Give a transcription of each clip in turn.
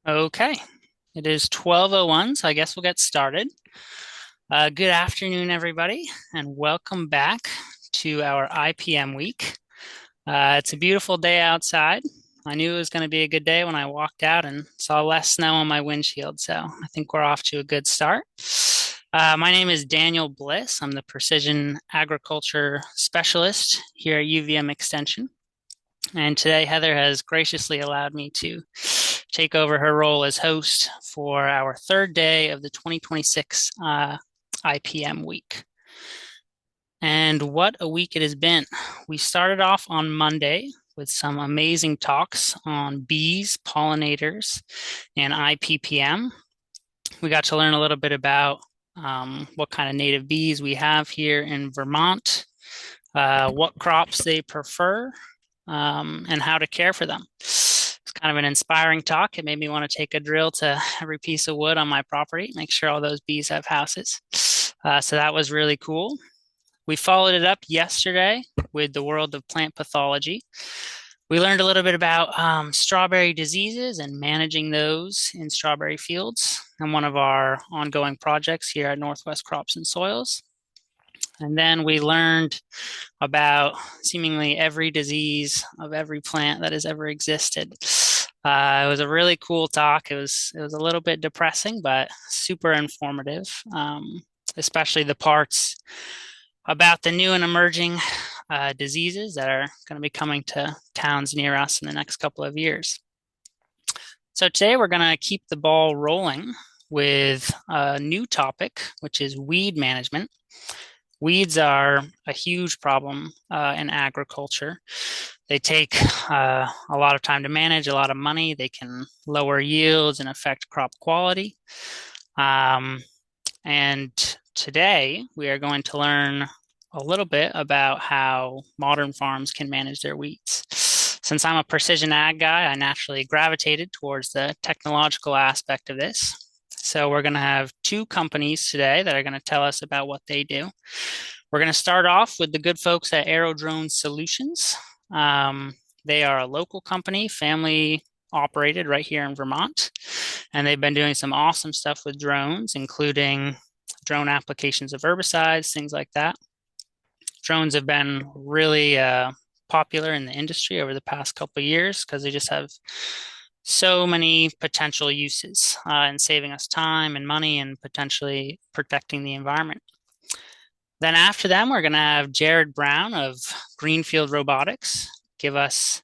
Okay, it is 12:01, so I guess we'll get started. Good afternoon, everybody, and welcome back to our IPM week. It's a beautiful day outside. I knew it was going to be a good day when I walked out and saw less snow on my windshield, so I think we're off to a good start. My name is Daniel Bliss. I'm the Precision Agriculture Specialist here at UVM Extension. And today, Heather has graciously allowed me to take over her role as host for our third day of the 2026 IPM week. And what a week it has been. We started off on Monday with some amazing talks on bees, pollinators, and IPPM. We got to learn a little bit about what kind of native bees we have here in Vermont, what crops they prefer, and how to care for them. It's kind of an inspiring talk. It made me want to take a drill to every piece of wood on my property, make sure all those bees have houses. So that was really cool. We followed it up yesterday with the world of plant pathology. We learned a little bit about strawberry diseases and managing those in strawberry fields and one of our ongoing projects here at Northwest Crops and Soils. And then we learned about seemingly every disease of every plant that has ever existed. It was a really cool talk. It was a little bit depressing, but super informative, especially the parts about the new and emerging diseases that are going to be coming to towns near us in the next couple of years. So today we're going to keep the ball rolling with a new topic, which is weed management. Weeds are a huge problem in agriculture. They take a lot of time to manage, a lot of money. They can lower yields and affect crop quality. And today we are going to learn a little bit about how modern farms can manage their weeds. Since I'm a precision ag guy, I naturally gravitated towards the technological aspect of this. So we're going to have two companies today that are going to tell us about what they do. We're going to start off with the good folks at Aero Drone Solutions. They are a local company, family operated right here in Vermont, and they've been doing some awesome stuff with drones, including drone applications of herbicides, things like that. Drones have been really popular in the industry over the past couple of years because they just have so many potential uses in saving us time and money and potentially protecting the environment. Then after them, we're going to have Jared Brown of Greenfield Robotics give us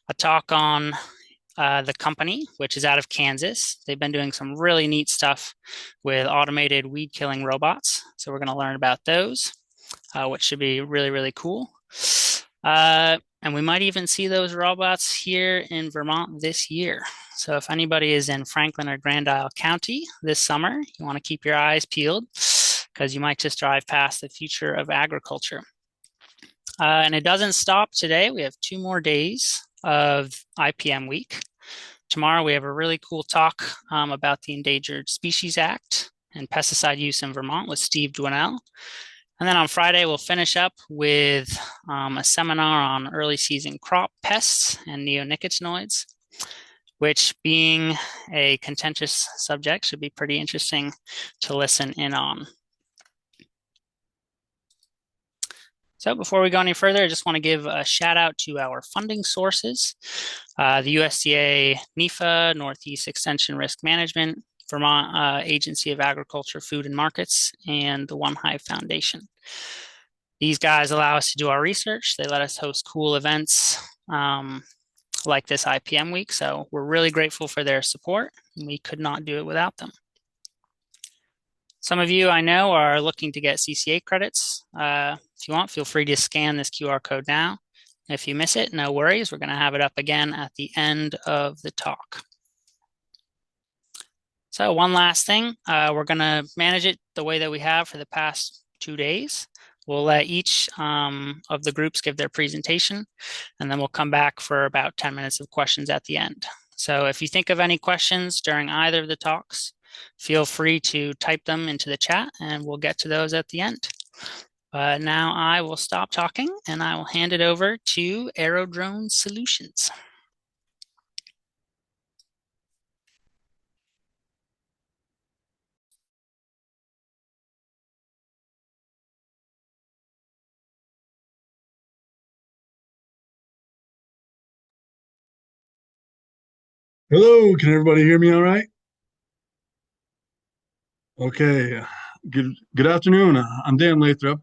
a talk on the company, which is out of Kansas. They've been doing some really neat stuff with automated weed killing robots. So we're going to learn about those, which should be really, really cool. And we might even see those robots here in Vermont this year. So if anybody is in Franklin or Grand Isle County this summer, you want to keep your eyes peeled because you might just drive past the future of agriculture. And it doesn't stop today. We have 2 more days of IPM week. Tomorrow we have a really cool talk about the Endangered Species Act and pesticide use in Vermont with Steve Dwinell. And then on Friday, we'll finish up with a seminar on early season crop pests and neonicotinoids, which, being a contentious subject, should be pretty interesting to listen in on. So before we go any further, I just want to give a shout out to our funding sources, the USDA NIFA, Northeast Extension Risk Management, Vermont Agency of Agriculture, Food and Markets, and the One Hive Foundation. These guys allow us to do our research. They let us host cool events like this IPM week. So we're really grateful for their support. And we could not do it without them. Some of you I know are looking to get CCA credits. If you want, feel free to scan this QR code now. If you miss it, no worries. We're going to have it up again at the end of the talk. So one last thing, we're going to manage it the way that we have for the past 2 days. We'll let each of the groups give their presentation, and then we'll come back for about 10 minutes of questions at the end. So if you think of any questions during either of the talks, feel free to type them into the chat, and we'll get to those at the end. Now I will stop talking, and I will hand it over to Aero Drone Solutions. Hello, can everybody hear me all right? Okay. Good afternoon. I'm Dan Lathrop,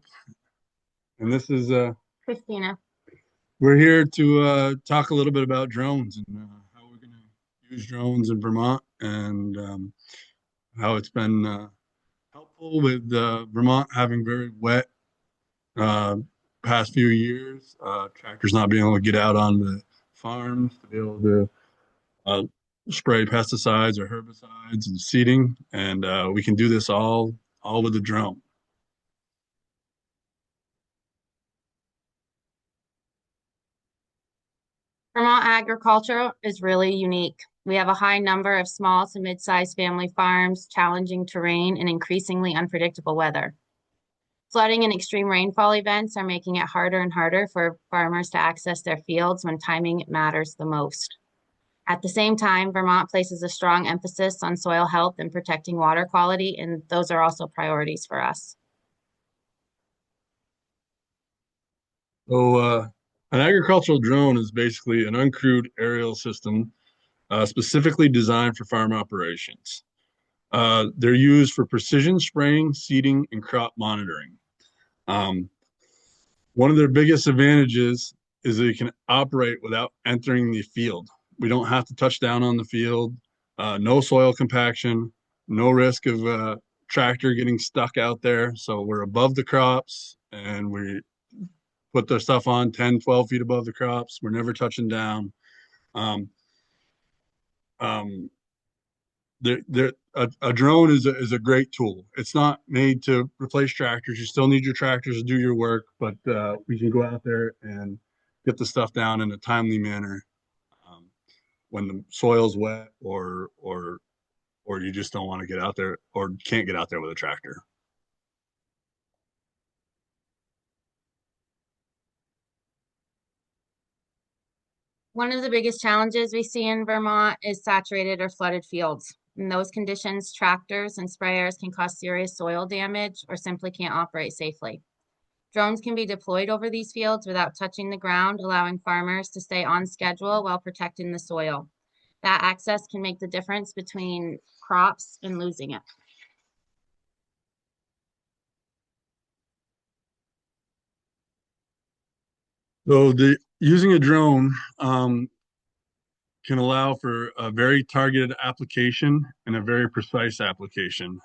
and this is Christina. we're here to talk a little bit about drones and how we're going to use drones in Vermont and how it's been helpful with Vermont having very wet uh, past few years. Tractors not being able to get out on the farms to be able to uh, spray pesticides or herbicides and seeding, and we can do this all with the drone. Vermont agriculture is really unique. We have a high number of small to mid-sized family farms, challenging terrain, and increasingly unpredictable weather. Flooding and extreme rainfall events are making it harder and harder for farmers to access their fields when timing matters the most. At the same time, Vermont places a strong emphasis on soil health and protecting water quality, and those are also priorities for us. So, an agricultural drone is basically an uncrewed aerial system specifically designed for farm operations. They're used for precision spraying, seeding, and crop monitoring. Um, One of their biggest advantages is they can operate without entering the field. We don't have to touch down on the field, no soil compaction, no risk of tractor getting stuck out there. So we're above the crops and we put their stuff on 10, 12 feet above the crops. We're never touching down. Um, um, a drone is a great tool. It's not made to replace tractors. You still need your tractors to do your work, but we can go out there and get the stuff down in a timely manner um, when the soil's wet or you just don't want to get out there or can't get out there with a tractor. One of the biggest challenges we see in Vermont is saturated or flooded fields. In those conditions, tractors and sprayers can cause serious soil damage or simply can't operate safely. Drones can be deployed over these fields without touching the ground, allowing farmers to stay on schedule while protecting the soil. That access can make the difference between crops and losing it. So the using a drone can allow for a very targeted application and a very precise application.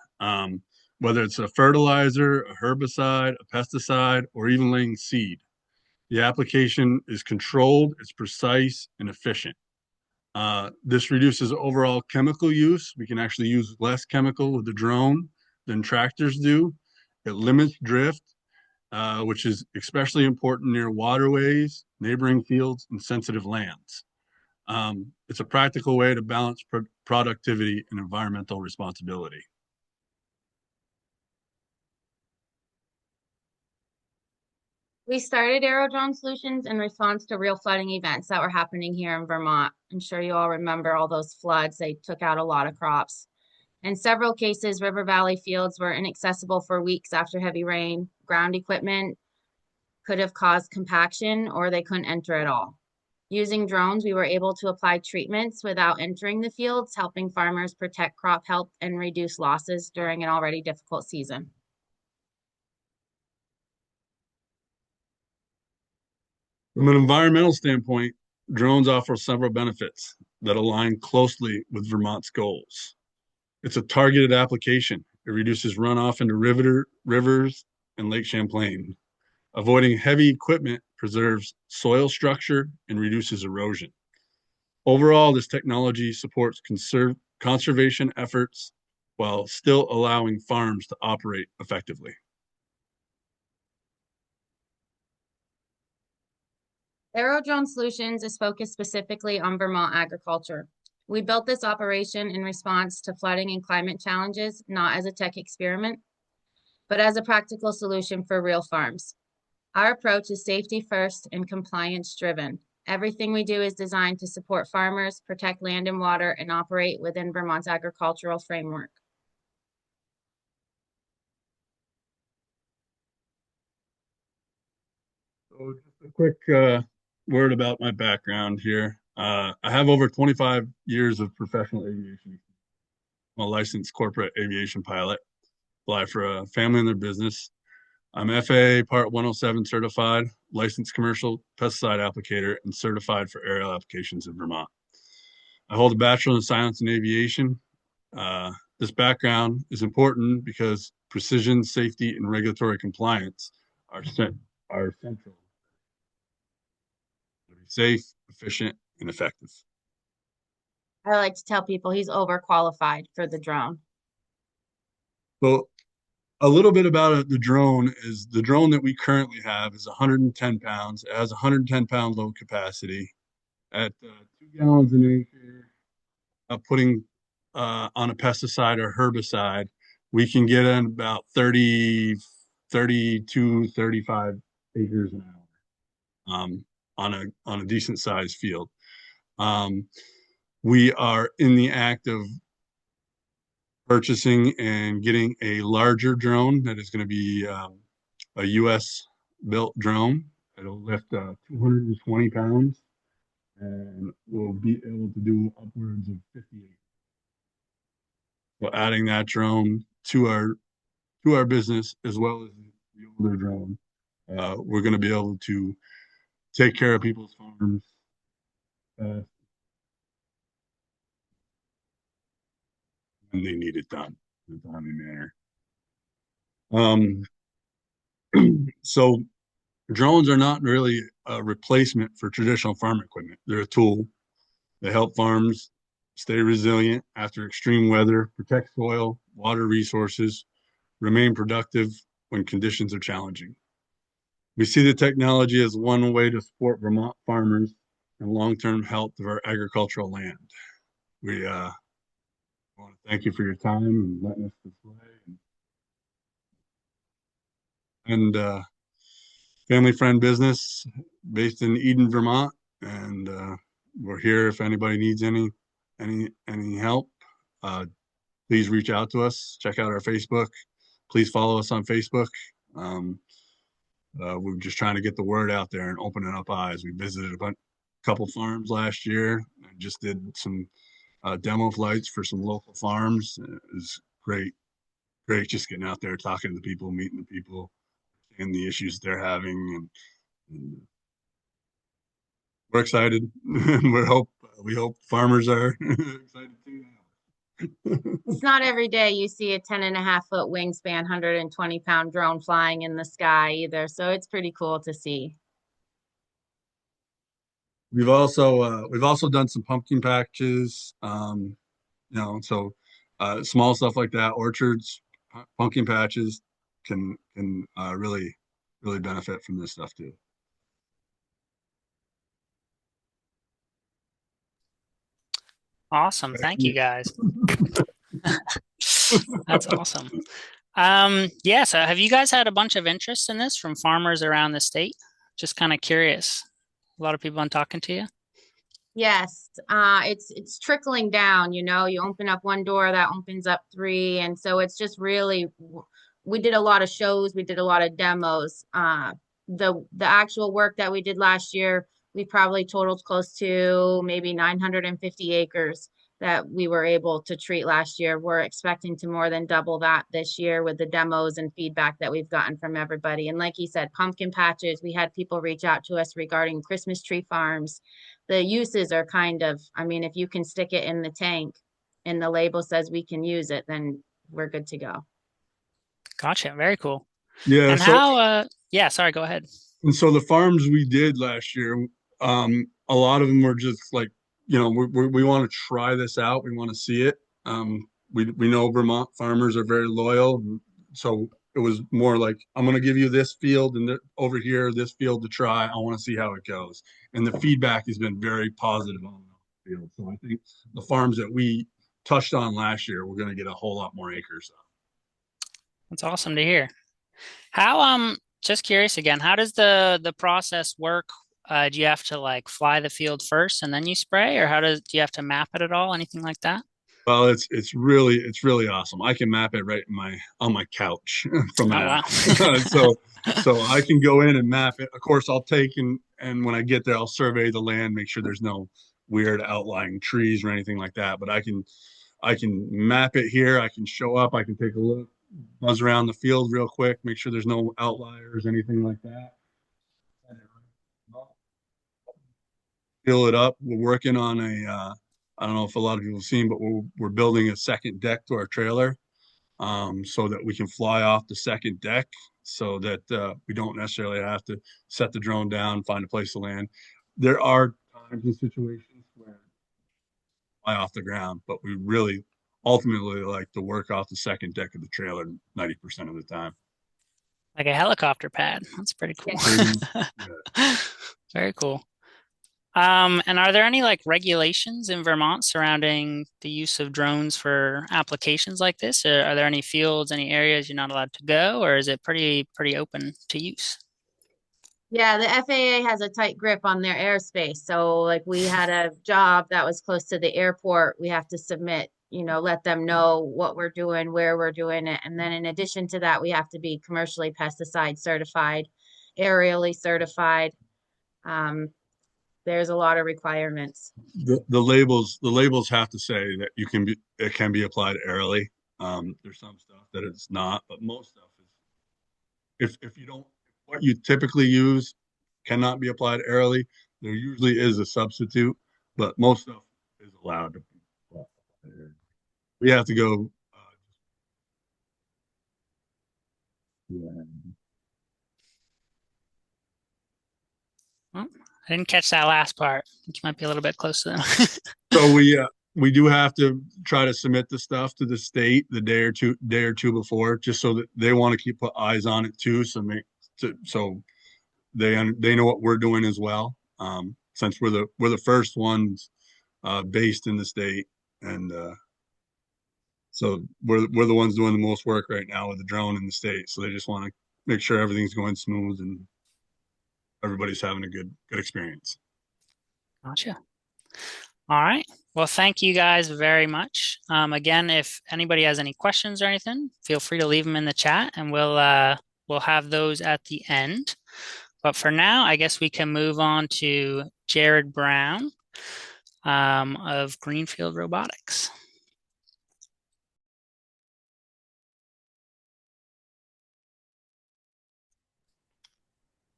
Whether it's a fertilizer, a herbicide, a pesticide, or even laying seed, the application is controlled, it's precise, and efficient. This reduces overall chemical use. We can actually use less chemical with the drone than tractors do. It limits drift, which is especially important near waterways, neighboring fields, and sensitive lands. It's a practical way to balance productivity and environmental responsibility. We started Aero drone solutions in response to real flooding events that were happening here in Vermont. I'm sure you all remember all those floods. They took out a lot of crops. In several cases, river valley fields were inaccessible for weeks after heavy rain. Ground equipment could have caused compaction or they couldn't enter at all. Using drones, we were able to apply treatments without entering the fields, helping farmers protect crop health and reduce losses during an already difficult season. From an environmental standpoint, drones offer several benefits that align closely with Vermont's goals. It's a targeted application. It reduces runoff into rivers and Lake Champlain. Avoiding heavy equipment preserves soil structure and reduces erosion. Overall, this technology supports conservation efforts while still allowing farms to operate effectively. Aerodrone Solutions is focused specifically on Vermont agriculture. We built this operation in response to flooding and climate challenges, not as a tech experiment, but as a practical solution for real farms. Our approach is safety first and compliance driven. Everything we do is designed to support farmers, protect land and water, and operate within Vermont's agricultural framework. So, just a quick word about my background here. I have over 25 years of professional aviation. I'm a licensed corporate aviation pilot, fly for a family and their business. I'm FAA Part 107 certified, licensed commercial pesticide applicator, and certified for aerial applications in Vermont. I hold a Bachelor in Science in Aviation. This background is important because precision, safety, and regulatory compliance are, are central to be safe, efficient, and effective. I like to tell people he's overqualified for the drone. So a little bit about it, the drone is the drone that we currently have is 110 pounds. It has 110-pound load capacity at 2 gallons an acre. Putting on a pesticide or herbicide, we can get in about 30, 32, 35 acres an hour on a decent sized field. Um, we are in the act of purchasing and getting a larger drone that is going to be a U.S. built drone. It'll lift 220 pounds and we'll be able to do upwards of 58. So adding that drone to our business as well as the older drone, we're going to be able to take care of people's farms when they need it done in a timely manner. Um, so drones are not really a replacement for traditional farm equipment. They're a tool. They help farms stay resilient after extreme weather, protect soil, water resources, remain productive when conditions are challenging. We see the technology as one way to support Vermont farmers and long-term health of our agricultural land. We want to thank you for your time and letting us display and family friend business based in Eden, Vermont, and we're here if anybody needs any help. Uh, please reach out to us. Check out our Facebook. Please follow us on Facebook. We're just trying to get the word out there and opening up eyes. We visited a couple farms last year and just did some demo flights for some local farms. It was great just getting out there, talking to the people, meeting the people, and the issues they're having. And we're excited. We hope farmers are excited too. It's not every day you see a 10.5 foot wingspan, 120-pound drone flying in the sky either. So it's pretty cool to see. We've also done some pumpkin patches, so small stuff like that, orchards, pumpkin patches can really benefit from this stuff too. Awesome. Thank you guys. That's awesome. Yeah, so have you guys had a bunch of interest in this from farmers around the state? Just kind of curious. A lot of people been talking to you? Yes, it's trickling down, you know, you open up one door, that opens up three. And so it's just really, we did a lot of shows, we did a lot of demos. The actual work that we did last year, we probably totaled close to maybe 950 acres that we were able to treat last year. We're expecting to more than double that this year with the demos and feedback that we've gotten from everybody. And like you said, pumpkin patches, we had people reach out to us regarding Christmas tree farms. The uses are kind of, I mean, if you can stick it in the tank and the label says we can use it, then we're good to go. Gotcha. Very cool. Yeah, And so how, yeah, sorry, go ahead. and so the farms we did last year, a lot of them were just like, we want to try this out. We want to see it. We know Vermont farmers are very loyal, so it was more like, I'm going to give you this field and over here this field to try. I want to see how it goes, and the feedback has been very positive on the field. So I think the farms that we touched on last year, we're going to get a whole lot more acres. That's awesome to hear. How, just curious again, how does the process work? Do you have to like fly the field first and then you spray, or do you have to map it at all? Anything like that? Well, it's really awesome. I can map it right in on my couch from my Oh, wow. house. So I can go in and map it. Of course, I'll take and when I get there, I'll survey the land, make sure there's no weird outlying trees or anything like that. But I can map it here. I can show up. I can take a look, buzz around the field real quick, make sure there's no outliers, anything like that. Fill it up. We're working on I don't know if a lot of people have seen, but we're building a second deck to our trailer, so that we can fly off the second deck, so that we don't necessarily have to set the drone down, find a place to land. There are times and situations where fly off the ground, but we really ultimately like to work off the second deck of the trailer 90% of the time. Like a helicopter pad. That's pretty cool. Yeah. Very cool. And are there any like regulations in Vermont surrounding the use of drones for applications like this? Or are there any fields, any areas you're not allowed to go, or is it pretty open to use? Yeah, the FAA has a tight grip on their airspace. So, like, we had a job that was close to the airport. We have to submit, let them know what we're doing, where we're doing it. And then, in addition to that, we have to be commercially pesticide certified, aerially certified. Um, there's a lot of requirements. The labels have to say that it can be applied airily. There's some stuff that it's not, but most stuff is, if you don't, what you typically use cannot be applied airily. There usually is a substitute, but most stuff is allowed to be applied. We have to go. Yeah. Well, I didn't catch that last part. I think you might be a little bit close to them. So we do have to try to submit the stuff to the state the day or two before, just so that they want to keep put eyes on it too. So they know what we're doing as well. Since we're the first ones based in the state, and so we're the ones doing the most work right now with the drone in the state. So they just want to make sure everything's going smooth and everybody's having a good experience. Gotcha. All right. Well, thank you guys very much. Again, if anybody has any questions or anything, feel free to leave them in the chat, and we'll have those at the end. But for now, I guess we can move on to Jared Brown of Greenfield Robotics.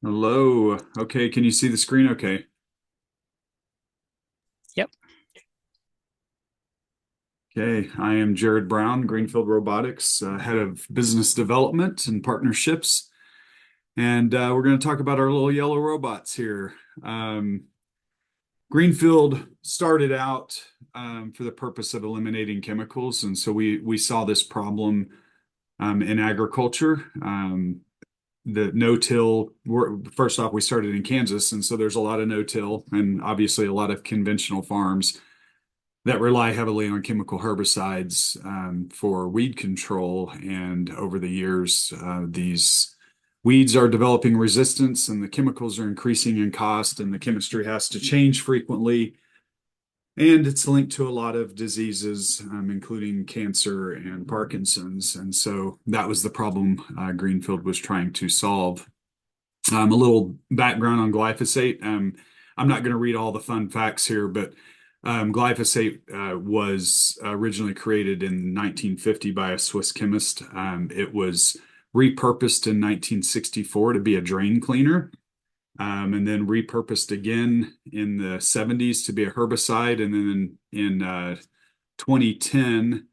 Hello. Okay, can you see the screen okay? Yep. Okay, I am Jared Brown, Greenfield Robotics, head of business development and partnerships. And we're going to talk about our little yellow robots here. Greenfield started out for the purpose of eliminating chemicals. And so we saw this problem in agriculture. The no-till, first off, we started in Kansas, and so there's a lot of no-till and obviously a lot of conventional farms that rely heavily on chemical herbicides for weed control. And over the years, these weeds are developing resistance, and the chemicals are increasing in cost, and the chemistry has to change frequently. And it's linked to a lot of diseases, including cancer and Parkinson's. And so that was the problem Greenfield was trying to solve. A little background on glyphosate. I'm not going to read all the fun facts here, but glyphosate was originally created in 1950 by a Swiss chemist. It was repurposed in 1964 to be a drain cleaner. And then repurposed again in the 70s to be a herbicide. And then in 2010,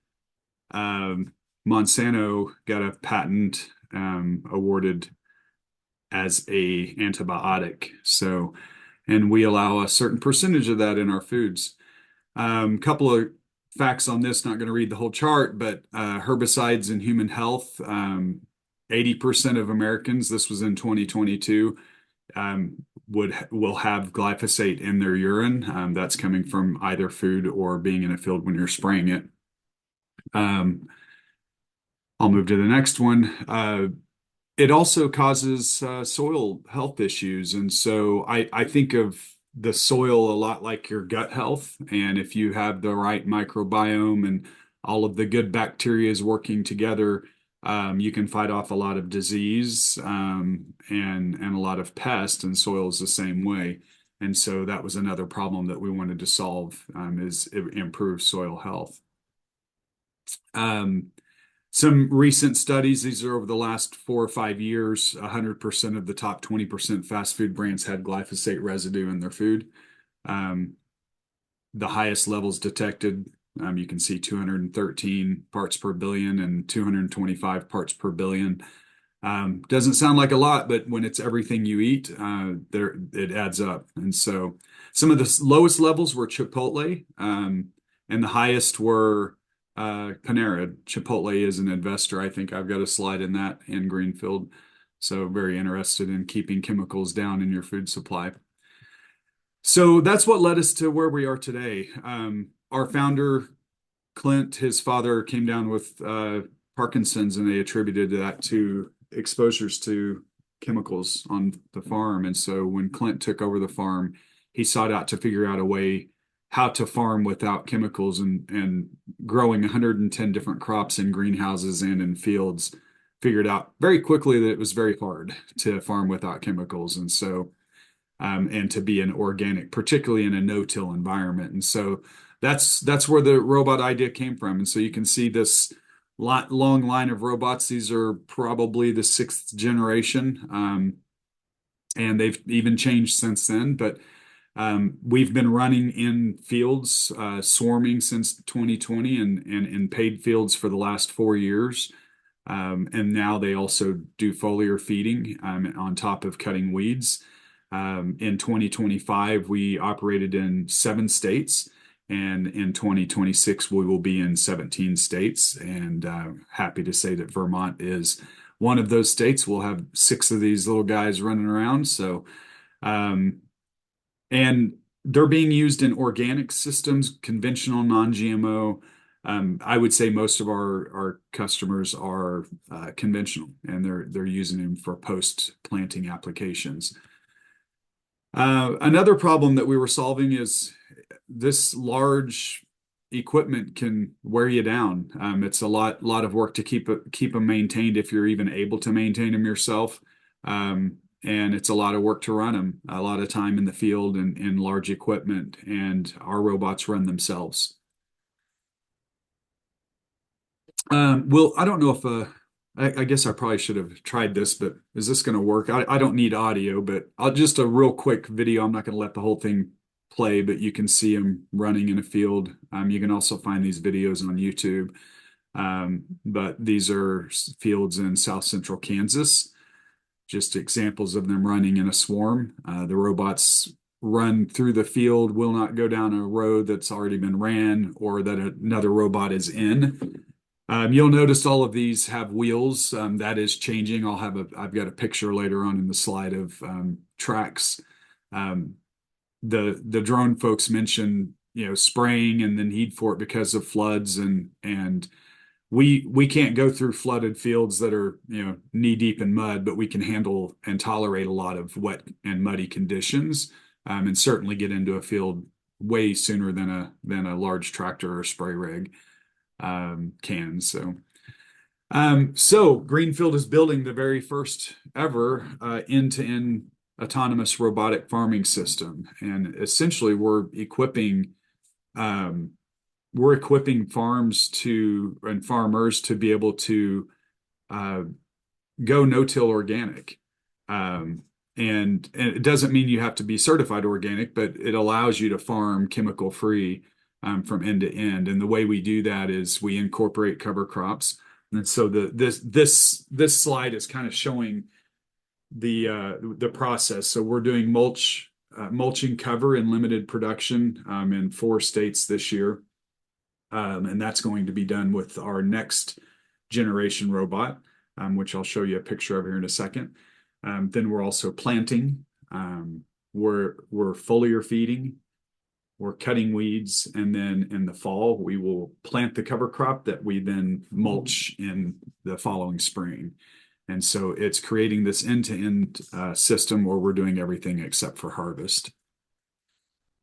Monsanto got a patent awarded as a antibiotic. So, and we allow a certain percentage of that in our foods. Couple of facts on this, not going to read the whole chart, but herbicides in human health, 80% of Americans, this was in 2022, will have glyphosate in their urine. That's coming from either food or being in a field when you're spraying it. I'll move to the next one. It also causes soil health issues. And so I think of the soil a lot like your gut health. And if you have the right microbiome and all of the good bacteria is working together, you can fight off a lot of disease and a lot of pest, and soil is the same way. And so that was another problem that we wanted to solve, is improve soil health. Some recent studies, these are over the last 4 or 5 years, 100% of the top 20% fast food brands had glyphosate residue in their food. The highest levels detected, you can see 213 parts per billion and 225 parts per billion. Doesn't sound like a lot, but when it's everything you eat, it adds up. And so some of the lowest levels were Chipotle, and the highest were Panera. Chipotle is an investor. I think I've got a slide in that in Greenfield. So very interested in keeping chemicals down in your food supply. So that's what led us to where we are today. Our founder, Clint, his father came down with Parkinson's, and they attributed that to exposures to chemicals on the farm. And so when Clint took over the farm, he sought out to figure out a way how to farm without chemicals, and growing 110 different crops in greenhouses and in fields, figured out very quickly that it was very hard to farm without chemicals. And so and to be an organic, particularly in a no-till environment. And so that's where the robot idea came from. And so you can see this long line of robots. These are probably the 6th generation, and they've even changed since then. But we've been running in fields, swarming since 2020, and in paid fields for the last 4 years. And now they also do foliar feeding on top of cutting weeds. In 2025, we operated in 7 states, and in 2026, we will be in 17 states. And happy to say that Vermont is one of those states. We'll have 6 of these little guys running around. So, and they're being used in organic systems, conventional, non-GMO. I would say most of our customers are conventional, and they're using them for post-planting applications. Another problem that we were solving is this large equipment can wear you down. It's a lot of work to keep them maintained, if you're even able to maintain them yourself. And it's a lot of work to run them, a lot of time in the field and in large equipment, and our robots run themselves. Well, I don't know if I guess I probably should have tried this, but is this going to work? I don't need audio, but I'll just a real quick video. I'm not going to let the whole thing play, but you can see them running in a field. You can also find these videos on YouTube. But these are fields in South Central Kansas, just examples of them running in a swarm. The robots run through the field, will not go down a road that's already been ran or that another robot is in. You'll notice all of these have wheels. That is changing. I've got a picture later on in the slide of tracks. The drone folks mentioned, spraying and the need for it because of floods, and we can't go through flooded fields that are knee deep in mud, but we can handle and tolerate a lot of wet and muddy conditions, and certainly get into a field way sooner than a large tractor or spray rig can. So Greenfield is building the very first ever end-to-end autonomous robotic farming system, and essentially we're equipping farms and farmers to be able to go no-till organic. And it doesn't mean you have to be certified organic, but it allows you to farm chemical-free from end to end. And the way we do that is we incorporate cover crops. And so this slide is kind of showing the process. So we're doing mulching cover in limited production in 4 states this year. And that's going to be done with our next generation robot, which I'll show you a picture of here in a second. Then we're also planting. We're foliar feeding. We're cutting weeds, and then in the fall, we will plant the cover crop that we then mulch in the following spring. And so it's creating this end-to-end system where we're doing everything except for harvest.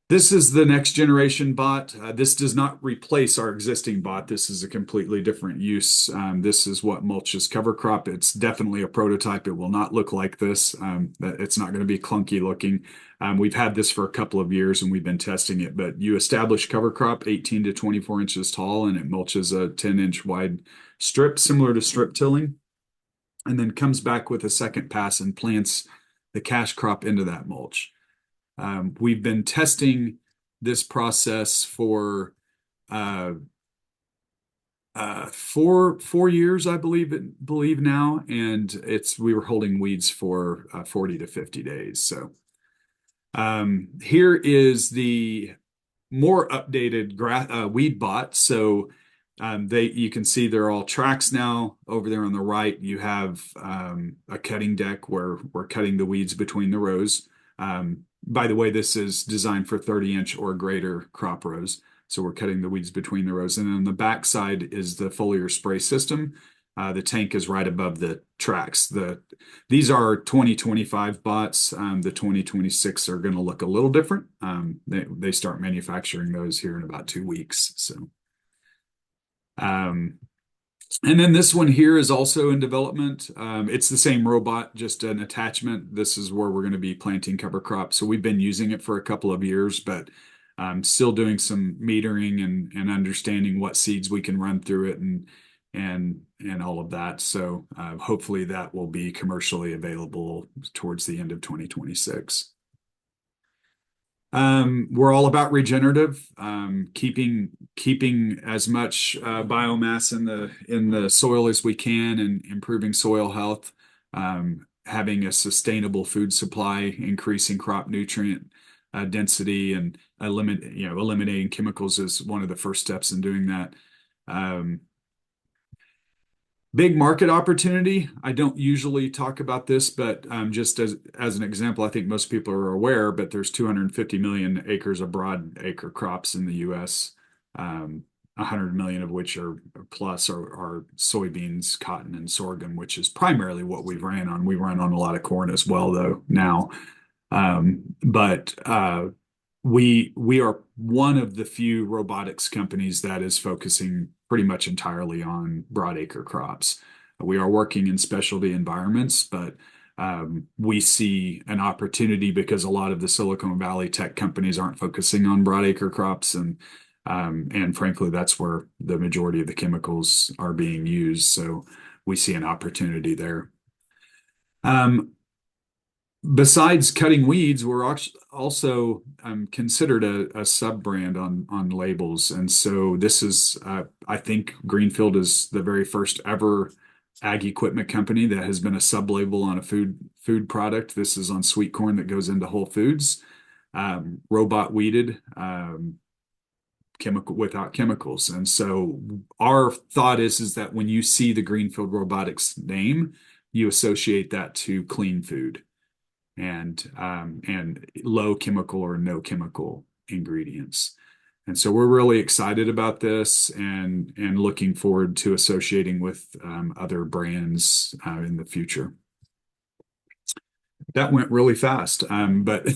This is the next generation bot. This does not replace our existing bot. This is a completely different use. This is what mulches cover crop. It's definitely a prototype. It will not look like this. It's not going to be clunky looking. We've had this for a couple of years and we've been testing it, but you establish cover crop 18 to 24 inches tall and it mulches a 10-inch wide strip similar to strip tilling, and then comes back with a second pass and plants the cash crop into that mulch. We've been testing this process for 4 years, I believe now, and we were holding weeds for 40 to 50 days. So here is the more updated weed bot. So you can see they're all tracks now. Over there on the right, you have a cutting deck where we're cutting the weeds between the rows. By the way, this is designed for 30-inch or greater crop rows. So we're cutting the weeds between the rows. And then on the back side is the foliar spray system. The tank is right above the tracks. These are 2025 bots. The 2026 are going to look a little different. They start manufacturing those here in about 2 weeks. So, and then this one here is also in development. It's the same robot, just an attachment. This is where we're going to be planting cover crops. So we've been using it for a couple of years, but still doing some metering and understanding what seeds we can run through it and all of that. So hopefully that will be commercially available towards the end of 2026. We're all about regenerative, keeping as much biomass in the soil as we can and improving soil health, having a sustainable food supply, increasing crop nutrient density, and eliminating chemicals is one of the first steps in doing that. Big market opportunity. I don't usually talk about this, but just as an example, I think most people are aware, but there's 250 million acres of broad acre crops in the U.S., 100 million of which are soybeans, cotton, and sorghum, which is primarily what we ran on. We run on a lot of corn as well, though, now. But we are one of the few robotics companies that is focusing pretty much entirely on broadacre crops. We are working in specialty environments, but we see an opportunity because a lot of the Silicon Valley tech companies aren't focusing on broadacre crops, and frankly, that's where the majority of the chemicals are being used. So we see an opportunity there. Besides cutting weeds, we're also considered a sub brand on labels, and so this is I think Greenfield is the very first ever ag equipment company that has been a sub label on a food product. This is on sweet corn that goes into Whole Foods, robot weeded, without chemicals. And so our thought is that when you see the Greenfield Robotics name, you associate that to clean food and low chemical or no chemical ingredients. And so we're really excited about this and looking forward to associating with other brands in the future. That went really fast, but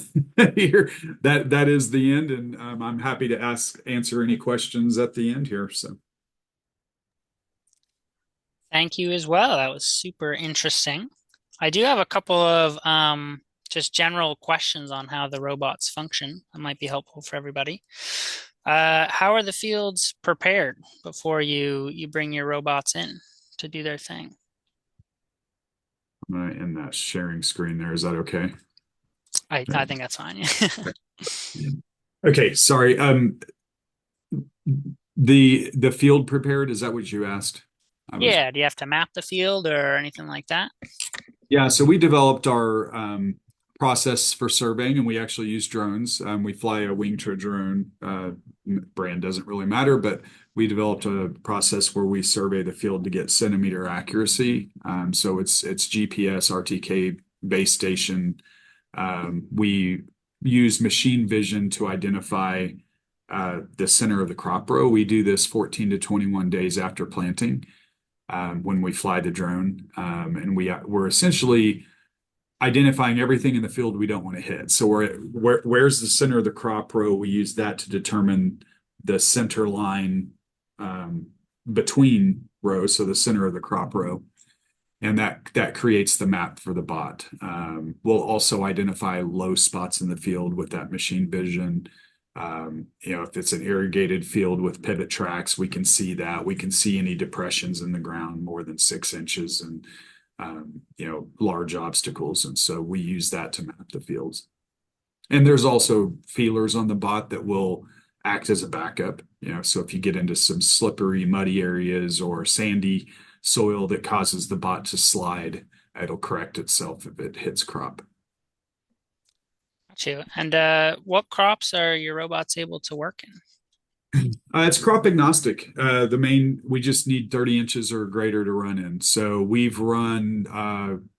here that is the end, and I'm happy to answer any questions at the end here. So, thank you as well. That was super interesting. I do have a couple of just general questions on how the robots function. That might be helpful for everybody. How are the fields prepared before you bring your robots in to do their thing? In that sharing screen there, is that okay? I think that's fine. Okay, sorry. The field prepared, is that what you asked? Yeah, do you have to map the field or anything like that? Yeah, so we developed our process for surveying, and we actually use drones. We fly a Wingtra drone. Brand doesn't really matter, but we developed a process where we survey the field to get centimeter accuracy. So it's GPS, RTK base station. We use machine vision to identify the center of the crop row. We do this 14 to 21 days after planting when we fly the drone. And we're essentially identifying everything in the field we don't want to hit. So where's the center of the crop row? We use that to determine the center line between rows, so the center of the crop row. And that creates the map for the bot. We'll also identify low spots in the field with that machine vision. If it's an irrigated field with pivot tracks, we can see that. We can see any depressions in the ground more than 6 inches and large obstacles. And so we use that to map the fields. And there's also feelers on the bot that will act as a backup. So if you get into some slippery, muddy areas or sandy soil that causes the bot to slide, it'll correct itself if it hits crop. Got you. And what crops are your robots able to work in? It's crop agnostic. We just need 30 inches or greater to run in. So we've run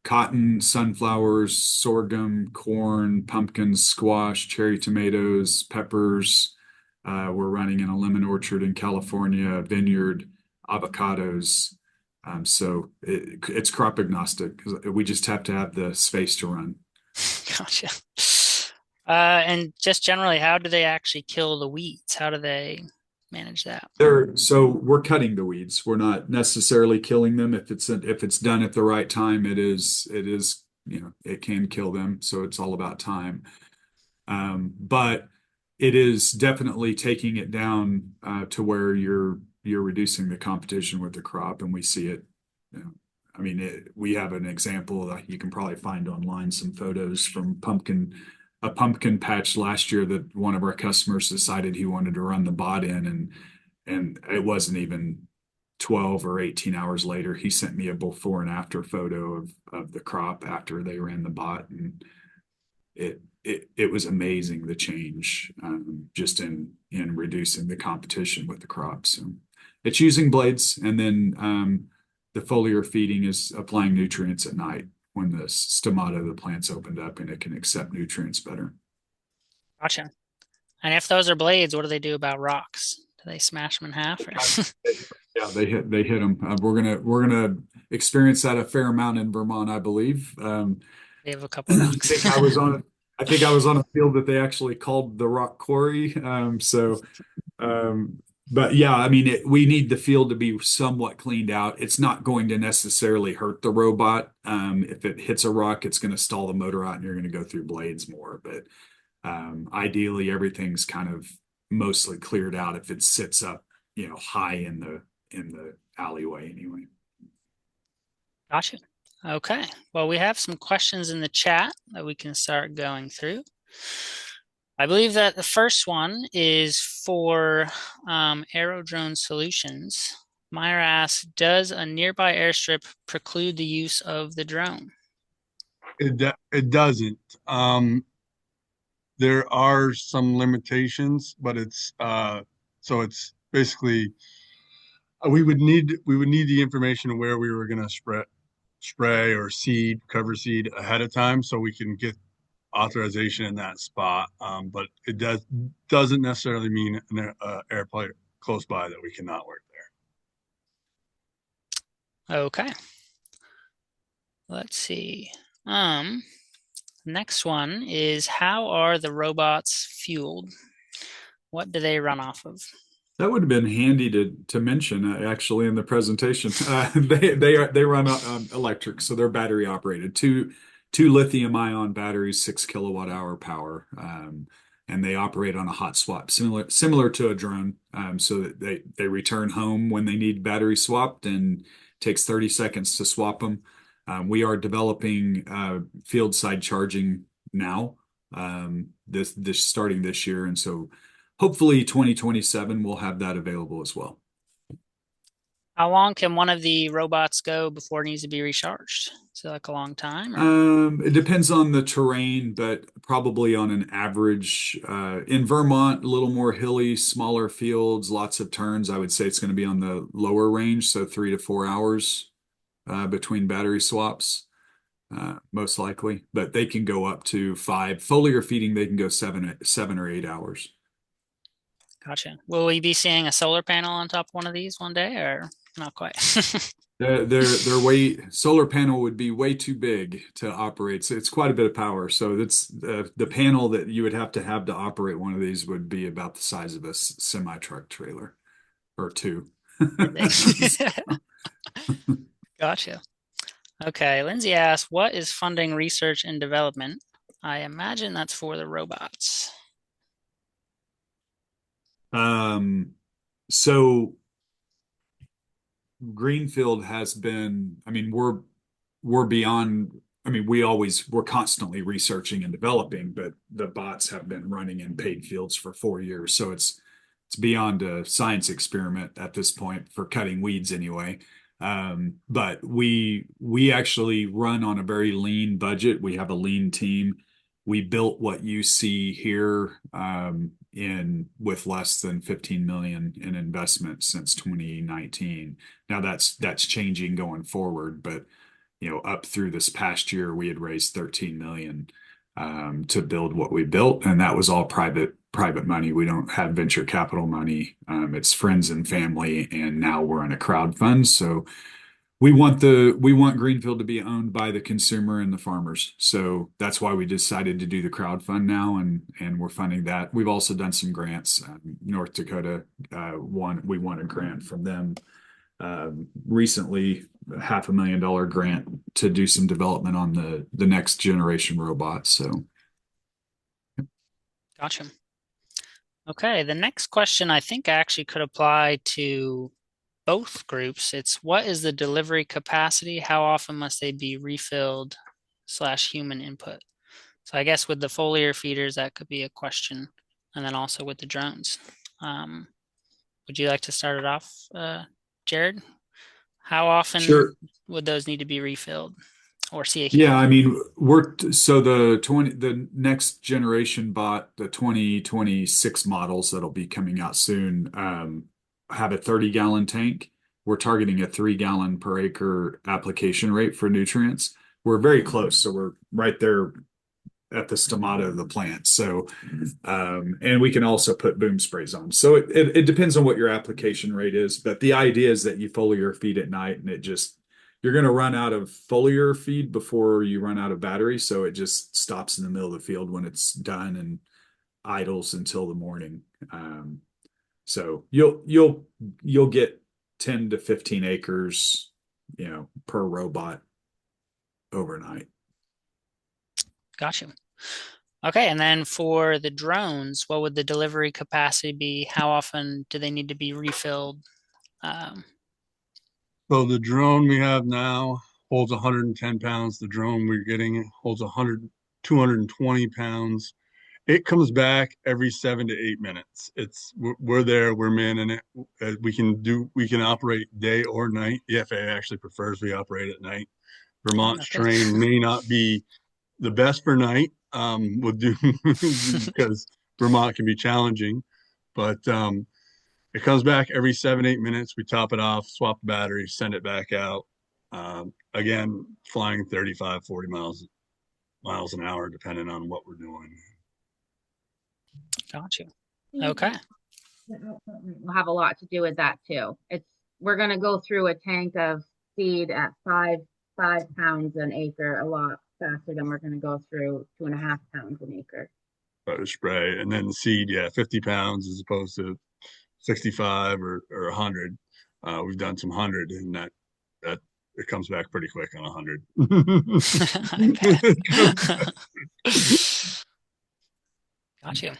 cotton, sunflowers, sorghum, corn, pumpkins, squash, cherry tomatoes, peppers. We're running in a lemon orchard in California, vineyard, avocados. So it's crop agnostic. We just have to have the space to run. Gotcha. And just generally, how do they actually kill the weeds? How do they manage that? So we're cutting the weeds. We're not necessarily killing them. If it's done at the right time, it can kill them. So it's all about time. But it is definitely taking it down to where you're reducing the competition with the crop, and we see it. We have an example that you can probably find online, some photos from a pumpkin patch last year that one of our customers decided he wanted to run the bot in, and it wasn't even 12 or 18 hours later, he sent me a before and after photo of the crop after they ran the bot, and it was amazing, the change just in reducing the competition with the crops. So it's using blades, and then the foliar feeding is applying nutrients at night when the stomata of the plant's opened up and it can accept nutrients better. Gotcha. And if those are blades, what do they do about rocks? Do they smash them in half? Yeah, they hit them. We're gonna experience that a fair amount in Vermont, I believe. They have a couple rocks. I think I was on a field that they actually called the rock quarry. But yeah, we need the field to be somewhat cleaned out. It's not going to necessarily hurt the robot. If it hits a rock, it's going to stall the motor out and you're going to go through blades more. But ideally, everything's kind of mostly cleared out if it sits up, high in the alleyway anyway. Gotcha. Okay. Well, we have some questions in the chat that we can start going through. I believe that the first one is for Aero Drone Solutions. Myra asks, does a nearby airstrip preclude the use of the drone? It doesn't. There are some limitations, but it's basically we would need the information of where we were going to spray or cover seed ahead of time, so we can get authorization in that spot. But it doesn't necessarily mean an airplane close by that we cannot work there. Okay. Let's see. Next one is, how are the robots fueled? What do they run off of? That would have been handy to mention actually in the presentation. They run electric, so they're battery operated. Two lithium ion batteries, 6 kilowatt hour power, and they operate on a hot swap, similar to a drone. So that they return home when they need battery swapped, and takes 30 seconds to swap them. We are developing field side charging now, this starting this year, and so hopefully 2027 we'll have that available as well. How long can one of the robots go before it needs to be recharged? Is it like a long time? Or? It depends on the terrain, but probably on an average, in Vermont, a little more hilly, smaller fields, lots of turns. I would say it's going to be on the lower range, so 3 to 4 hours between battery swaps, most likely. But they can go up to 5. Foliar feeding, they can go 7 or 8 hours. Gotcha. Will we be seeing a solar panel on top of one of these one day, or not quite? Their weight solar panel would be way too big to operate. So it's quite a bit of power. So that's the panel that you would have to operate one of these would be about the size of a semi truck trailer or two. Gotcha. Okay, Lindsay asks, what is funding research and development? I imagine that's for the robots. So Greenfield has been, I mean, we're beyond, I mean, we're constantly researching and developing, but the bots have been running in paid fields for 4 years. So it's beyond a science experiment at this point for cutting weeds anyway. But we actually run on a very lean budget. We have a lean team. We built what you see here in with less than 15 million in investment since 2019. Now that's changing going forward, but up through this past year, we had raised 13 million to build what we built, and that was all private money. We don't have venture capital money. It's friends and family, and now we're in a crowd fund. So we want Greenfield to be owned by the consumer and the farmers. So that's why we decided to do the crowd fund now, and we're funding that. We've also done some grants. North Dakota we won a grant from them recently, $500,000 grant to do some development on the next generation robots. So Gotcha. Okay, the next question I think actually could apply to both groups. It's what is the delivery capacity? How often must they be refilled / human input? So I guess with the foliar feeders, that could be a question. And then also with the drones. Would you like to start it off, Jared? How often sure. would those need to be refilled or see a Yeah, human? I mean, the next generation bot, the 2026 models that'll be coming out soon, have a 30-gallon tank. We're targeting a 3 gallon per acre application rate for nutrients. We're very close, so we're right there at the stomata of the plant. So, and we can also put boom sprays on. So it depends on what your application rate is, but the idea is that you foliar feed at night, and you're going to run out of foliar feed before you run out of battery. So it just stops in the middle of the field when it's done and idles until the morning. So you'll get 10 to 15 acres, per robot overnight. Gotcha. Okay, and then for the drones, what would the delivery capacity be? How often do they need to be refilled? Um, So the drone we have now holds 110 pounds. The drone we're getting holds 220 pounds. It comes back every 7 to 8 minutes. We're there, we're manning it. We can operate day or night. The FAA actually prefers we operate at night. Vermont's okay. terrain may not be the best for night, would do because Vermont can be challenging, but it comes back every 7, 8 minutes. We top it off, swap the battery, send it back out. Again, flying 35, 40 miles an hour, depending on what we're doing. Gotcha. Okay. Will have a lot to do with that too. We're going to go through a tank of seed at five pounds an acre a lot faster than we're going to go through 2.5 pounds an acre. Spray, and then the seed, yeah, 50 pounds as opposed to 65 or 100. We've done some 100, and that it comes back pretty quick on 100. I bet. Gotcha.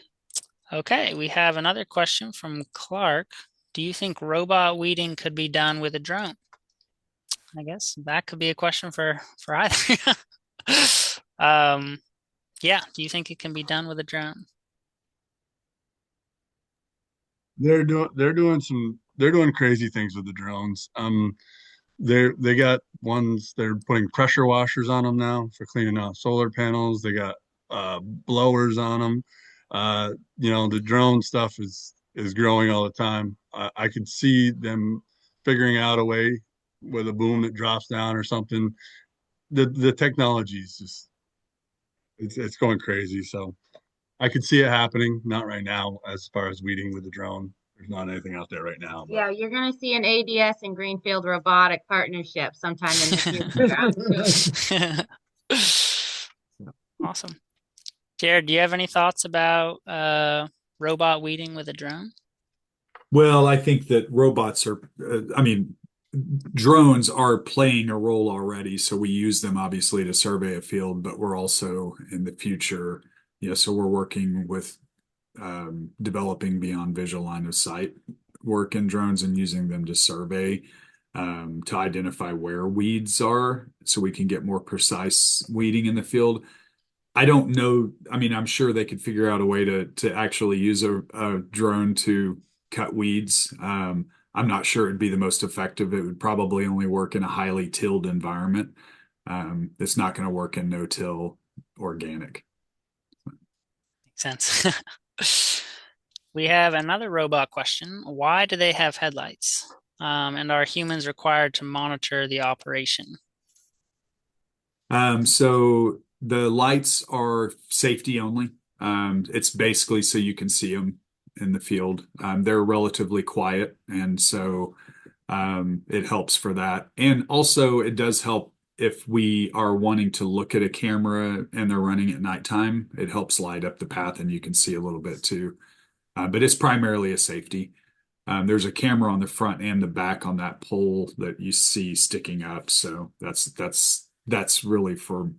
Okay, we have another question from Clark. Do you think robot weeding could be done with a drone? I guess that could be a question for either. Yeah, do you think it can be done with a drone? They're doing crazy things with the drones. They got ones they're putting pressure washers on them now for cleaning off solar panels. They got blowers on them. The drone stuff is growing all the time. I could see them figuring out a way with a boom that drops down or something. The technology is just it's going crazy. So I could see it happening, not right now as far as weeding with the drone. There's not anything out there right now, but Yeah, you're going to see an ADS and Greenfield robotic partnership sometime in the future, I'm sure. Awesome. Jared, do you have any thoughts about robot weeding with a drone? Well, I think that drones are playing a role already. So we use them obviously to survey a field, but we're also in the future, so we're working with developing beyond visual line of sight work in drones and using them to survey, to identify where weeds are so we can get more precise weeding in the field. I don't know. I mean, I'm sure they could figure out a way to actually use a drone to cut weeds. I'm not sure it'd be the most effective. It would probably only work in a highly tilled environment. It's not going to work in no-till organic. Makes sense. We have another robot question. Why do they have headlights? And are humans required to monitor the operation? So the lights are safety only. It's basically so you can see them in the field. They're relatively quiet, and so it helps for that. And also, it does help if we are wanting to look at a camera and they're running at nighttime. It helps light up the path, and you can see a little bit too. But it's primarily a safety. There's a camera on the front and the back on that pole that you see sticking up. So that's really for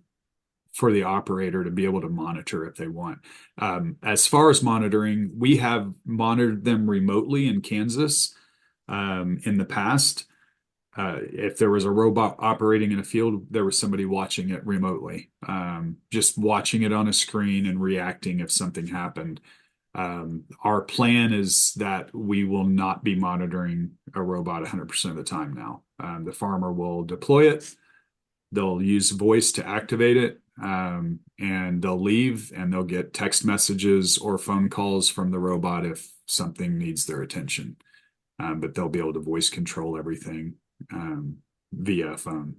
the operator to be able to monitor if they want. As far as monitoring, we have monitored them remotely in Kansas in the past. If there was a robot operating in a field, there was somebody watching it remotely, just watching it on a screen and reacting if something happened. Our plan is that we will not be monitoring a robot 100% of the time now. The farmer will deploy it. They'll use voice to activate it, and they'll leave and they'll get text messages or phone calls from the robot if something needs their attention. But they'll be able to voice control everything via phone.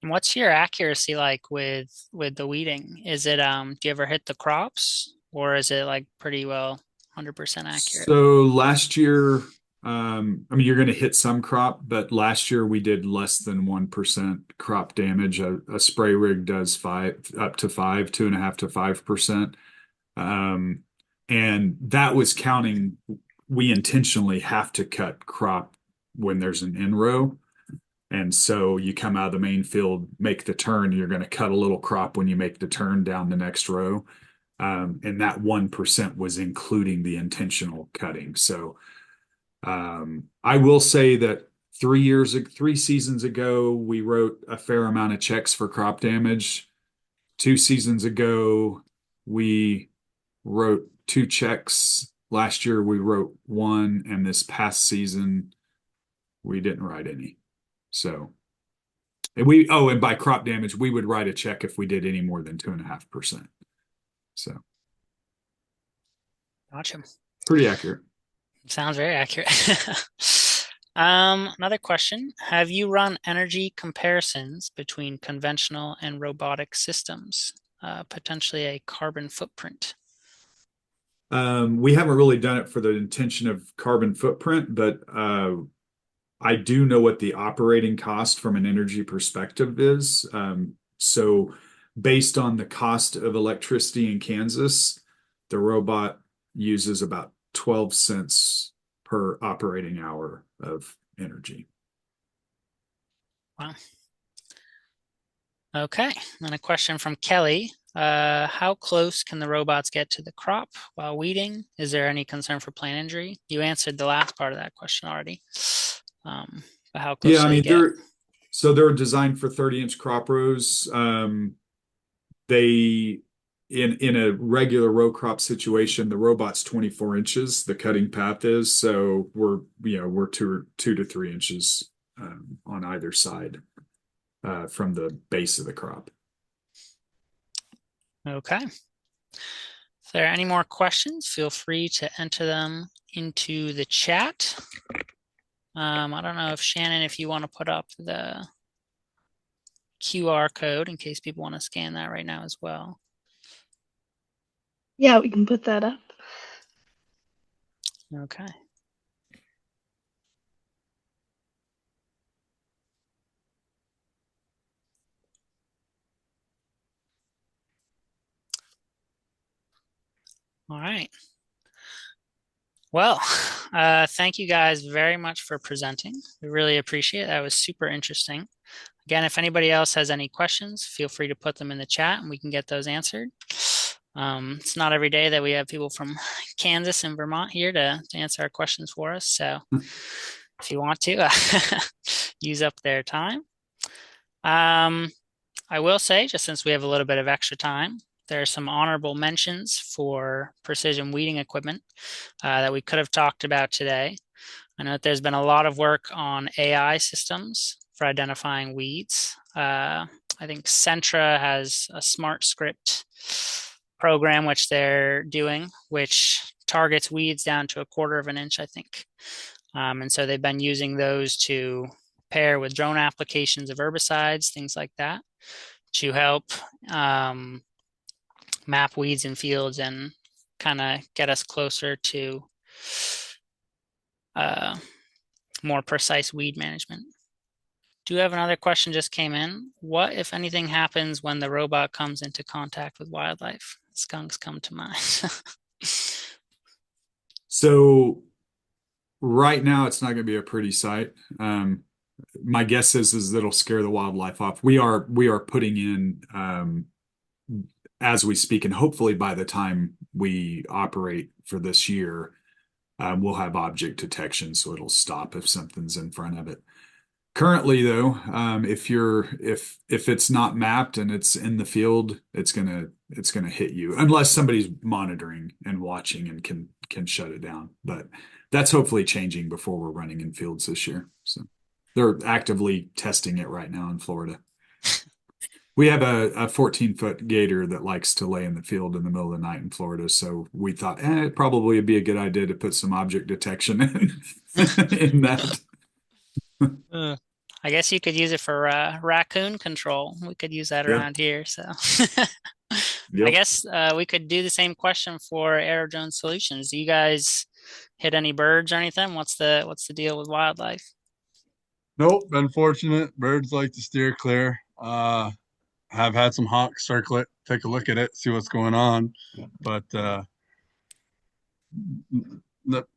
And what's your accuracy like with the weeding? Is it do you ever hit the crops or is it like pretty well 100% accurate? So last year, you're going to hit some crop, but last year we did less than 1% crop damage. A spray rig does up to 2.5 to 5%. And that was counting. We intentionally have to cut crop when there's an in row. And so you come out of the main field, make the turn, you're going to cut a little crop when you make the turn down the next row. And that 1% was including the intentional cutting. So I will say that 3 seasons ago, we wrote a fair amount of checks for crop damage. 2 seasons ago, we wrote 2 checks. Last year, we wrote one, and this past season, we didn't write any. So, and by crop damage, we would write a check if we did any more than 2.5%. So, Gotcha. pretty accurate. Sounds very accurate. Another question. Have you run energy comparisons between conventional and robotic systems, potentially a carbon footprint? We haven't really done it for the intention of carbon footprint, but I do know what the operating cost from an energy perspective is. So based on the cost of electricity in Kansas, the robot uses about 12 cents per operating hour of energy. Wow. Okay. And a question from Kelly. How close can the robots get to the crop while weeding? Is there any concern for plant injury? You answered the last part of that question already. But how close do they get? They're designed for 30-inch crop rows. They in a regular row crop situation, the robot's 24 inches, the cutting path is. So we're 2 to 3 inches on either side from the base of the crop. Okay. If there are any more questions, feel free to enter them into the chat. I don't know if Shannon, if you want to put up the QR code in case people want to scan that right now as well. Yeah, we can put that up. Okay. All right. Well, thank you guys very much for presenting. We really appreciate it. That was super interesting. Again, if anybody else has any questions, feel free to put them in the chat and we can get those answered. It's not every day that we have people from Kansas and Vermont here to answer our questions for us. So if you want to use up their time. I will say, just since we have a little bit of extra time, there are some honorable mentions for precision weeding equipment that we could have talked about today. I know that there's been a lot of work on AI systems for identifying weeds. I think Sentra has a smart script program which they're doing, which targets weeds down to 1/4 of an inch, I think. And so they've been using those to pair with drone applications of herbicides, things like that, to help map weeds in fields and kind of get us closer to more precise weed management. Do you have another question just came in? What, if anything, happens when the robot comes into contact with wildlife? Skunks come to mind. So right now, it's not going to be a pretty sight. My guess is that it'll scare the wildlife off. We are putting in as we speak, and hopefully by the time we operate for this year, we'll have object detection, so it'll stop if something's in front of it. Currently, though, if it's not mapped and it's in the field, it's gonna hit you unless somebody's monitoring and watching and can shut it down. But that's hopefully changing before we're running in fields this year. So they're actively testing it right now in Florida. We have a 14-foot gator that likes to lay in the field in the middle of the night in Florida. So we thought, it probably would be a good idea to put some object detection in that. I guess you could use it for raccoon control. We could use that around here. So I guess we could do the same question for Aero Drone Solutions. Do you guys hit any birds or anything? What's the deal with wildlife? Nope, been fortunate. Birds like to steer clear. Have had some hawks circle it, take a look at it, see what's going on. But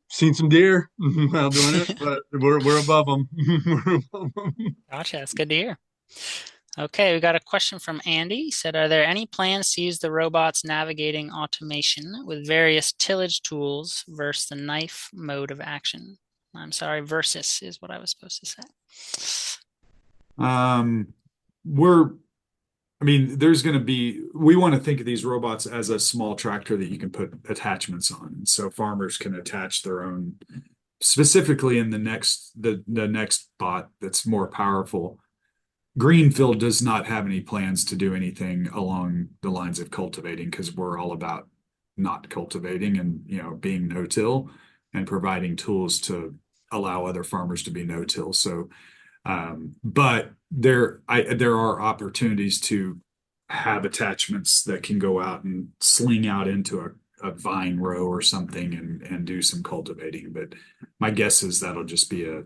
seen some deer while doing it, but we're above them. We're above them. Gotcha. That's good to hear. Okay, we got a question from Andy. He said, are there any plans to use the robot's navigating automation with various tillage tools versus the knife mode of action? I'm sorry, versus is what I was supposed to say. There's going to be, we want to think of these robots as a small tractor that you can put attachments on. And so farmers can attach their own, specifically in the next bot that's more powerful. Greenfield does not have any plans to do anything along the lines of cultivating because we're all about not cultivating and, being no-till and providing tools to allow other farmers to be no-till. So, but there are opportunities to have attachments that can go out and sling out into a vine row or something and do some cultivating. But my guess is that'll just be a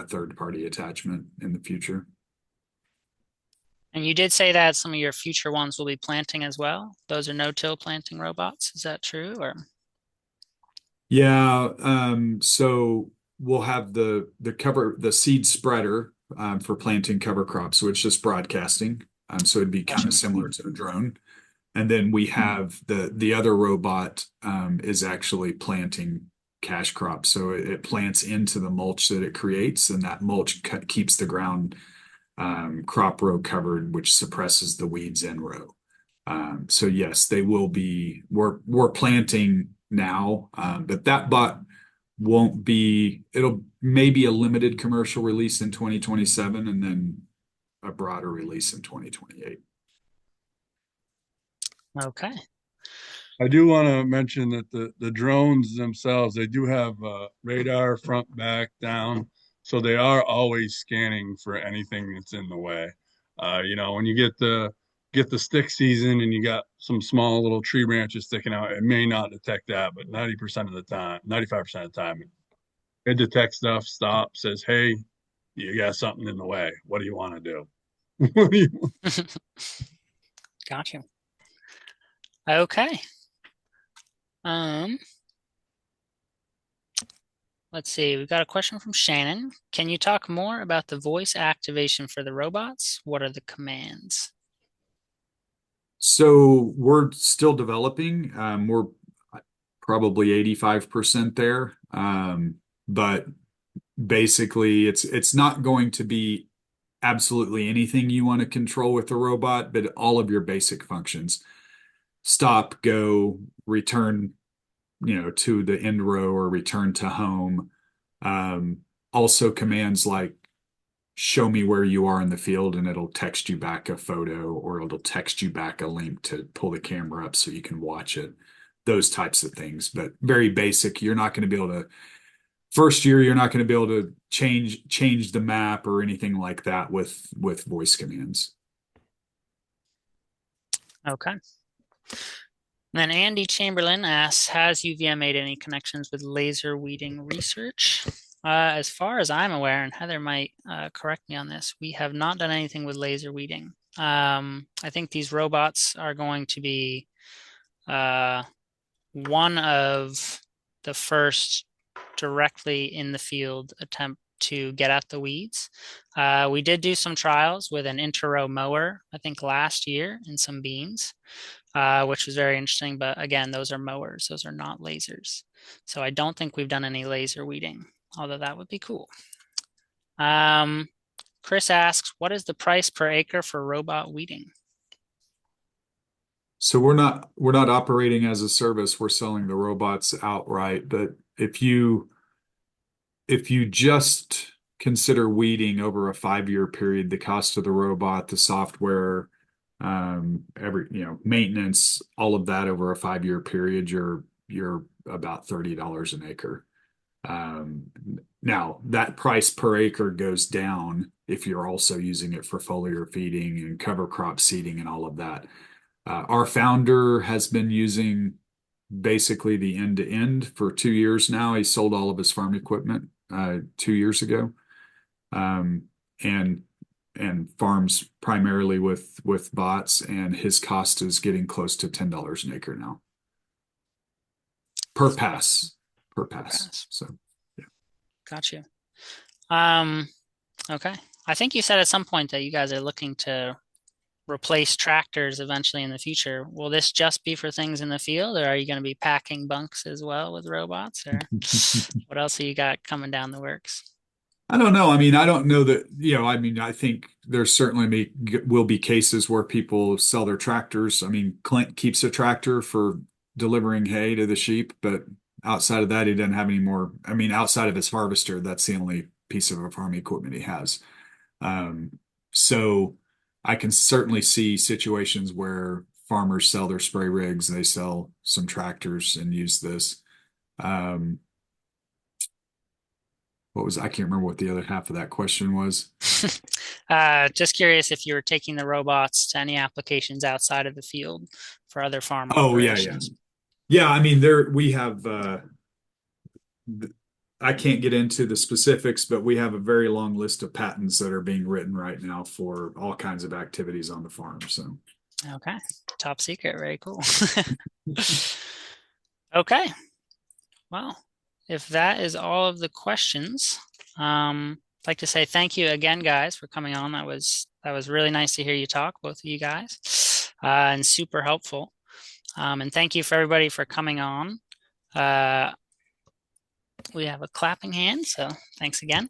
third-party attachment in the future. And you did say that some of your future ones will be planting as well. Those are no-till planting robots. Is that true? Or yeah, so we'll have the seed spreader for planting cover crops, so it's just broadcasting. So it'd be kind of similar to a drone. And then we have the other robot is actually planting cash crops. So it plants into the mulch that it creates, and that mulch keeps the ground crop row covered, which suppresses the weeds in row. So yes, they will be. We're planting now, but that bot won't be. It'll maybe a limited commercial release in 2027, and then a broader release in 2028. okay. I do want to mention that the drones themselves, they do have radar front, back, down. So they are always scanning for anything that's in the way. When you get the get the stick season and you got some small little tree branches sticking out, it may not detect that, but 90% of the time, 95% of the time, it detects stuff, stops, says, hey, you got something in the way. What do you want to do? What do you Gotcha. Okay. Um, let's see. We've got a question from Shannon. Can you talk more about the voice activation for the robots? What are the commands? So we're still developing. We're probably 85% there. But basically it's not going to be absolutely anything you want to control with the robot, but all of your basic functions. Stop, go, return, to the end row or return to home. Um, Also commands like show me where you are in the field and it'll text you back a photo or it'll text you back a link to pull the camera up so you can watch it. Those types of things, but very basic. You're not going to be able to first year you're not going to be able to change the map or anything like that with voice commands. Okay. Then Andy Chamberlain asks, has UVM made any connections with laser weeding research? As far as I'm aware, and Heather might correct me on this, we have not done anything with laser weeding. I think these robots are going to be one of the first directly in the field attempt to get at the weeds. We did do some trials with an inter-row mower, I think last year, in some beans, which was very interesting. But again, those are mowers, those are not lasers. So I don't think we've done any laser weeding, although that would be cool. Chris asks, what is the price per acre for robot weeding? So we're not operating as a service, we're selling the robots outright. But if you just consider weeding over a 5-year period, the cost of the robot, the software, every maintenance, all of that over a 5-year period, you're about $30 an acre. Now that price per acre goes down if you're also using it for foliar feeding and cover crop seeding and all of that. Our founder has been using basically the end to end for 2 years now. He sold all of his farm equipment 2 years ago, um, and farms primarily with bots, and his cost is getting close to $10 an acre now per pass. Pass. So yeah. Gotcha. Okay. I think you said at some point that you guys are looking to replace tractors eventually in the future. Will this just be for things in the field, or are you going to be packing bunks as well with robots, or what else have you got coming down the works? I don't know. I mean, I don't know that, I think there's certainly will be cases where people sell their tractors. I mean, Clint keeps a tractor for delivering hay to the sheep, but outside of that, he doesn't have any more. I mean, outside of his harvester, that's the only piece of farm equipment he has. So I can certainly see situations where farmers sell their spray rigs, they sell some tractors and use this. Um, I can't remember what the other half of that question was. Just curious if you were taking the robots to any applications outside of the field for other farm Oh, yeah, yeah. operations. Yeah, I mean, we have, I can't get into the specifics, but we have a very long list of patents that are being written right now for all kinds of activities on the farm. So, Okay, top secret, very cool. Okay, well, if that is all of the questions, I'd like to say thank you again, guys, for coming on. That was really nice to hear you talk, both of you guys, and super helpful. And thank you for everybody for coming on. We have a clapping hand, so thanks again.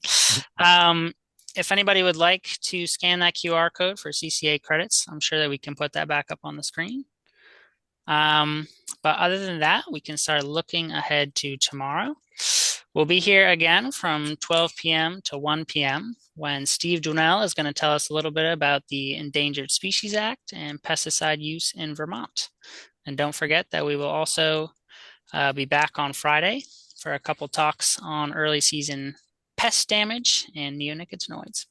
If anybody would like to scan that QR code for CCA credits, I'm sure that we can put that back up on the screen. But other than that, we can start looking ahead to tomorrow. We'll be here again from 12 p.m. to 1 p.m. when Steve Dunell is going to tell us a little bit about the Endangered Species Act and pesticide use in Vermont. And don't forget that we will also be back on Friday for a couple talks on early season pest damage and neonicotinoids.